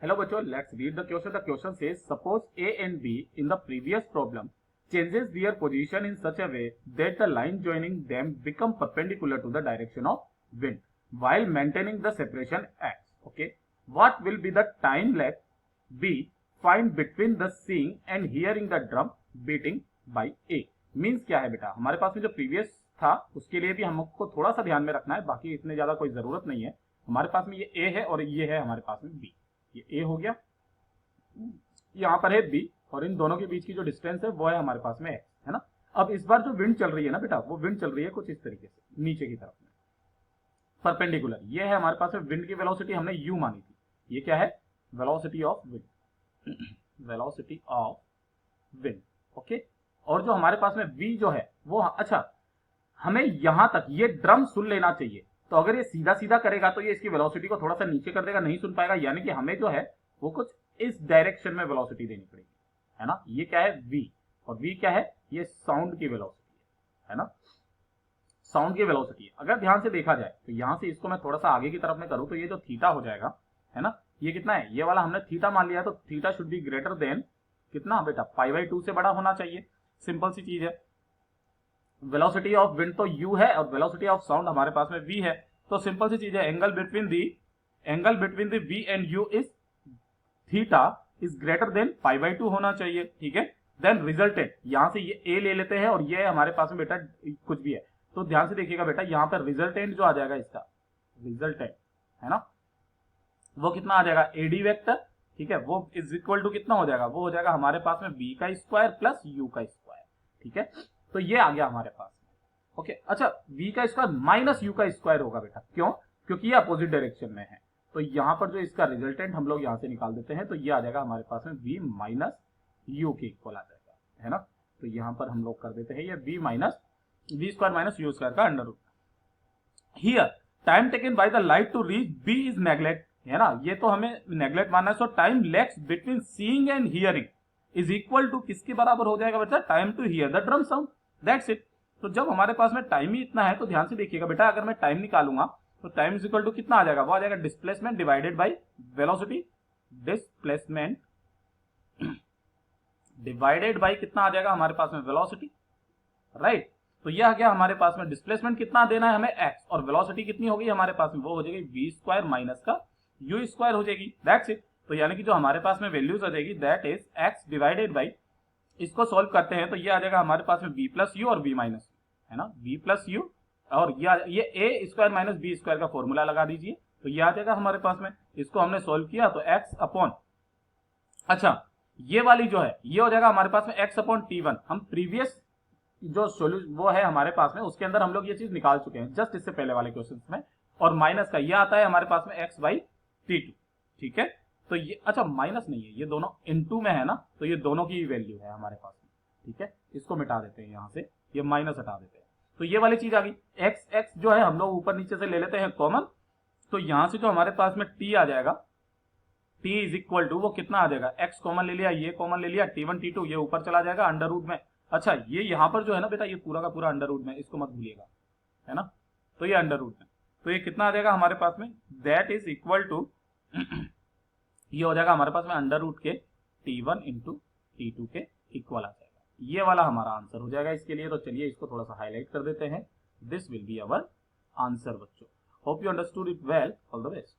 Hello बच्चों, let's read the question. The question says, suppose A and B in the previous problem changes their position in such a way that the line joining them become perpendicular to the direction of wind while maintaining the separation x. Okay, what will be the time lag B find between the seeing and hearing the drum beating by A? Means क्या है बेटा, हमारे पास में जो previous था उसके लिए भी हमको थोड़ा सा ध्यान में रखना है, बाकी इतने ज्यादा कोई जरूरत नहीं है। हमारे पास में ये A है और ये है हमारे पास में B। ये A हो गया, यहाँ पर है B और इन दोनों के बीच की जो डिस्टेंस है वो है हमारे पास में x, है ना। अब इस बार जो विंड चल रही है ना बेटा, वो विंड चल रही है कुछ इस तरीके से नीचे की तरफ में परपेंडिकुलर। ये है हमारे पास में विंड की वेलोसिटी, हमने u मानी थी। ये क्या है? Velocity of wind, velocity of wind. Okay, और जो हमारे पास में v जो है वो, अच्छा हमें यहां तक ये ड्रम सुन लेना चाहिए। तो अगर ये सीधा सीधा करेगा तो ये इसकी वेलोसिटी को थोड़ा सा नीचे कर देगा, नहीं सुन पाएगा, यानी कि हमें जो है वो कुछ इस डायरेक्शन में वेलोसिटी देनी पड़ेगी, है ना। ये क्या है? v, और v क्या है? ये साउंड की वेलोसिटी है ना, साउंड की वेलोसिटी है। अगर ध्यान से देखा जाए तो यहां से इसको मैं थोड़ा सा आगे की तरफ में करूं तो ये जो थीटा हो जाएगा, है ना, ये कितना है? ये वाला हमने थीटा मान लिया, तो theta should be greater than कितना बेटा? π/2 से बड़ा होना चाहिए। सिंपल सी चीज है। वेलोसिटी ऑफ विंड तो u है और वेलोसिटी ऑफ साउंड हमारे पास में v है, तो सिंपल सी चीज है, angle between the v and u is theta is greater than π/2 होना चाहिए, ठीक है। देन रिजल्टेंट, यहां से ये a ले लेते हैं और ये हमारे पास में बेटा कुछ भी है, तो ध्यान से देखिएगा बेटा, यहां पर रिजल्टेंट जो आ जाएगा इसका, रिजल्टेंट है ना, वो कितना आ जाएगा? AD वेक्टर, ठीक है, वो इज इक्वल टू कितना हो जाएगा? वो हो जाएगा हमारे पास में b का स्क्वायर प्लस u का स्क्वायर, ठीक है। तो ये आ गया हमारे पास। ओके, अच्छा v का स्क्वायर माइनस u का स्क्वायर होगा बेटा, क्यों? क्योंकि ये अपोजिट डायरेक्शन में है। तो यहां पर जो इसका रिजल्टेंट हम लोग यहां से निकाल देते हैं, तो ये आ जाएगा हमारे पास में v माइनस u के इक्वल आ जाएगा, है ना। तो यहां पर हम लोग कर देते हैं ये v square minus u square का under root. Here time taken by the light to reach b is neglect, है ना, ये तो हमें नेग्लेक्ट मानना है। So time lags between seeing and hearing is equal to किसके बराबर हो जाएगा बेटा? Time to hear the drum sound, that's it. तो जब हमारे पास में टाइम ही इतना है तो ध्यान से देखिएगा बेटा, अगर मैं टाइम निकालूंगा तो टाइम इज इक्वल टू कितना आ जाएगा? वो आ जाएगा displacement divided by velocity, displacement divided by कितना आ जाएगा हमारे पास में? Velocity, right. तो यह आ गया हमारे पास में डिस्प्लेसमेंट कितना देना है हमें? x, और वेलोसिटी कितनी होगी हमारे पास में? वो हो जाएगी v स्क्वायर माइनस का u स्क्वायर हो जाएगी, दैट्स इट। तो यानी कि जो हमारे पास में वैल्यूज आ जाएगी that is x divided by, इसको सॉल्व करते हैं तो ये आ जाएगा हमारे पास में v प्लस यू और v माइनस, है ना, v प्लस यू, और ये a square minus b square का फॉर्मूला लगा दीजिए, तो ये आ जाएगा हमारे पास में। इसको हमने सॉल्व किया तो x अपॉन, अच्छा ये वाली जो है ये हो जाएगा हमारे पास में x अपॉन t1। हम प्रीवियस जो सोल्यूशन वो है हमारे पास में उसके अंदर हम लोग ये चीज निकाल चुके हैं जस्ट इससे पहले वाले क्वेश्चन में, और माइनस का ये आता है हमारे पास में x बाई t2, ठीक है। तो ये, अच्छा माइनस नहीं है, ये दोनों इनटू में है ना, तो ये दोनों की वैल्यू है हमारे पास में, ठीक है। इसको मिटा देते हैं, यहां से ये माइनस हटा देते हैं, तो ये वाली चीज आ गई। x जो है हम लोग ऊपर नीचे से ले लेते हैं कॉमन, तो यहां से जो हमारे पास में t आ जाएगा, t इज इक्वल टू वो कितना आ जाएगा? x कॉमन ले लिया, ये कॉमन ले लिया, t1 t2 ये ऊपर चला जाएगा अंडर रूट में। अच्छा ये यहाँ पर जो है ना बेटा, ये पूरा का पूरा अंडर रूट में, इसको मत भूलिएगा, है ना। तो ये अंडर रूट में, तो ये कितना आ जाएगा हमारे पास में? दैट इज इक्वल टू ये हो जाएगा हमारे पास में अंडर रूट के t1 इंटू t2 के इक्वल आ जाएगा। ये वाला हमारा आंसर हो जाएगा इसके लिए। तो चलिए इसको थोड़ा सा हाईलाइट कर देते हैं। This will be our answer बच्चों। Hope you understood it well. All the best.